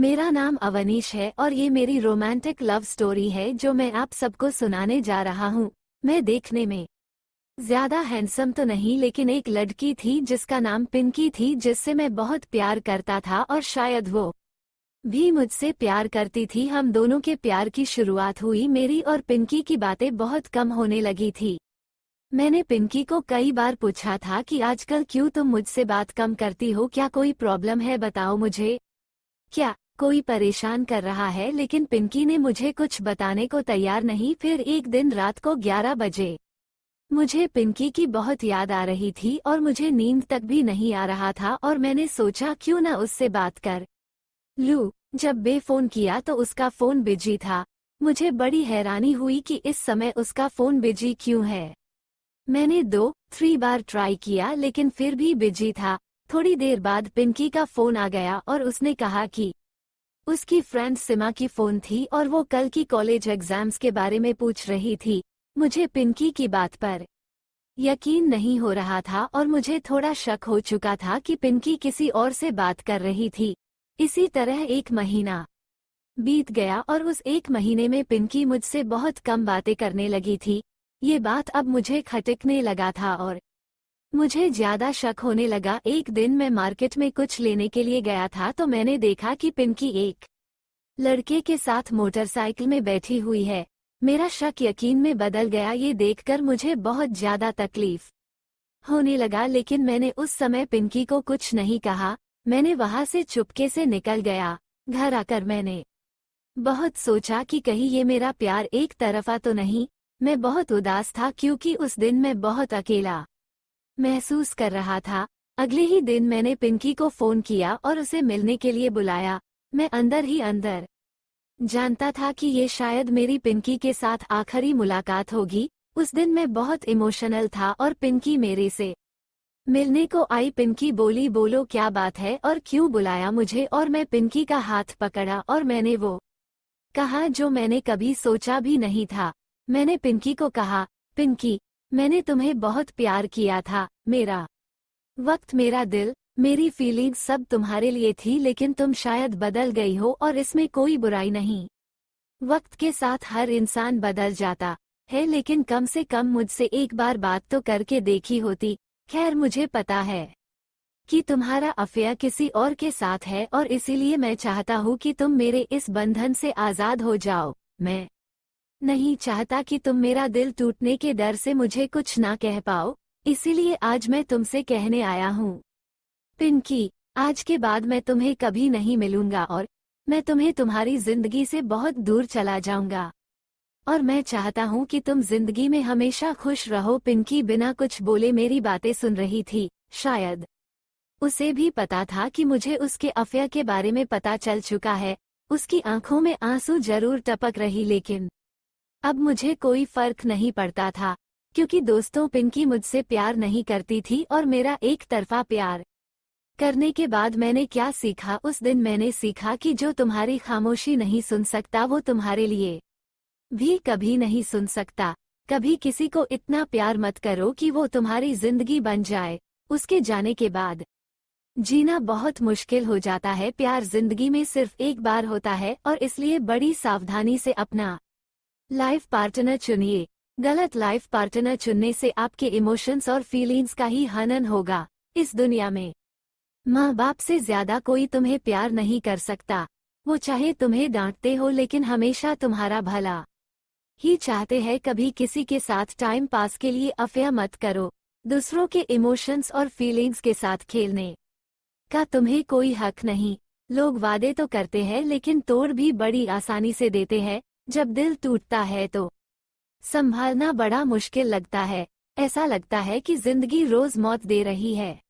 मेरा नाम अवनीश है और ये मेरी रोमांटिक लव स्टोरी है जो मैं आप सबको सुनाने जा रहा हूँ। मैं देखने में ज्यादा हैंडसम तो नहीं, लेकिन एक लड़की थी जिसका नाम पिंकी थी, जिससे मैं बहुत प्यार करता था और शायद वो भी मुझसे प्यार करती थी। हम दोनों के प्यार की शुरुआत हुई मेरी और पिंकी की बातें बहुत कम होने लगी थी। मैंने पिंकी को कई बार पूछा था कि आजकल क्यों तुम मुझसे बात कम करती हो, क्या कोई प्रॉब्लम है, बताओ मुझे, क्या कोई परेशान कर रहा है। लेकिन पिंकी ने मुझे कुछ बताने को तैयार नहीं। फिर एक दिन रात को 11 बजे मुझे पिंकी की बहुत याद आ रही थी और मुझे नींद तक भी नहीं आ रहा था और मैंने सोचा क्यों न उससे बात कर लूं। जब बे फोन किया तो उसका फोन बिजी था। मुझे बड़ी हैरानी हुई कि इस समय उसका फोन बिजी क्यों है। मैंने 2-3 बार ट्राई किया लेकिन फिर भी बिजी था। थोड़ी देर बाद पिंकी का फोन आ गया और उसने कहा कि उसकी फ्रेंड सिमा की फोन थी और वो कल की कॉलेज एग्जाम्स के बारे में पूछ रही थी। मुझे पिंकी की बात पर यकीन नहीं हो रहा था और मुझे थोड़ा शक हो चुका था कि पिंकी किसी और से बात कर रही थी। इसी तरह एक महीना बीत गया और उस एक महीने में पिंकी मुझसे बहुत कम बातें करने लगी थी। ये बात अब मुझे खटकने लगा था और मुझे ज्यादा शक होने लगा। एक दिन मैं मार्केट में कुछ लेने के लिए गया था तो मैंने देखा कि पिंकी एक लड़के के साथ मोटरसाइकिल में बैठी हुई है। मेरा शक यकीन में बदल गया। ये देखकर मुझे बहुत ज्यादा तकलीफ होने लगा, लेकिन मैंने उस समय पिंकी को कुछ नहीं कहा। मैंने वहां से चुपके से निकल गया। घर आकर मैंने बहुत सोचा कि कहीं ये मेरा प्यार एक तरफा तो नहीं। मैं बहुत उदास था क्योंकि उस दिन मैं बहुत अकेला महसूस कर रहा था। अगले ही दिन मैंने पिंकी को फोन किया और उसे मिलने के लिए बुलाया। मैं अंदर ही अंदर जानता था कि ये शायद मेरी पिंकी के साथ आखिरी मुलाकात होगी। उस दिन मैं बहुत इमोशनल था और पिंकी मेरे से मिलने को आई। पिंकी बोली, बोलो क्या बात है और क्यों बुलाया मुझे। और मैं पिंकी का हाथ पकड़ा और मैंने वो कहा जो मैंने कभी सोचा भी नहीं था। मैंने पिंकी को कहा, पिंकी, मैंने तुम्हें बहुत प्यार किया था। मेरा वक्त, मेरा दिल, मेरी फीलिंग्स सब तुम्हारे लिए थी, लेकिन तुम शायद बदल गई हो और इसमें कोई बुराई नहीं। वक्त के साथ हर इंसान बदल जाता है, लेकिन कम से कम मुझसे एक बार बात तो करके देखी होती। खैर, मुझे पता है कि तुम्हारा अफेयर किसी और के साथ है और इसीलिए मैं चाहता हूँ कि तुम मेरे इस बंधन से आज़ाद हो जाओ। मैं नहीं चाहता कि तुम मेरा दिल टूटने के डर से मुझे कुछ ना कह पाओ, इसीलिए आज मैं तुमसे कहने आया हूँ। पिंकी, आज के बाद मैं तुम्हें कभी नहीं मिलूंगा और मैं तुम्हें तुम्हारी जिंदगी से बहुत दूर चला जाऊंगा और मैं चाहता हूँ कि तुम जिंदगी में हमेशा खुश रहो। पिंकी बिना कुछ बोले मेरी बातें सुन रही थी। शायद उसे भी पता था कि मुझे उसके अफेयर के बारे में पता चल चुका है। उसकी आंखों में आंसू जरूर टपक रही, लेकिन अब मुझे कोई फर्क नहीं पड़ता था क्योंकि दोस्तों, पिंकी मुझसे प्यार नहीं करती थी और मेरा एक तरफा प्यार करने के बाद मैंने क्या सीखा। उस दिन मैंने सीखा कि जो तुम्हारी खामोशी नहीं सुन सकता वो तुम्हारे लिए भी कभी नहीं सुन सकता। कभी किसी को इतना प्यार मत करो कि वो तुम्हारी जिंदगी बन जाए। उसके जाने के बाद जीना बहुत मुश्किल हो जाता है। प्यार जिंदगी में सिर्फ एक बार होता है और इसलिए बड़ी सावधानी से अपना लाइफ पार्टनर चुनिए। गलत लाइफ पार्टनर चुनने से आपके इमोशंस और फीलिंग्स का ही हनन होगा। इस दुनिया में माँ बाप से ज्यादा कोई तुम्हें प्यार नहीं कर सकता। वो चाहे तुम्हें डांटते हो लेकिन हमेशा तुम्हारा भला ही चाहते हैं। कभी किसी के साथ टाइम पास के लिए अफेयर मत करो। दूसरों के इमोशंस और फीलिंग्स के साथ खेलने का तुम्हें कोई हक नहीं। लोग वादे तो करते हैं लेकिन तोड़ भी बड़ी आसानी से देते हैं। जब दिल टूटता है तो संभालना बड़ा मुश्किल लगता है। ऐसा लगता है कि जिंदगी रोज मौत दे रही है।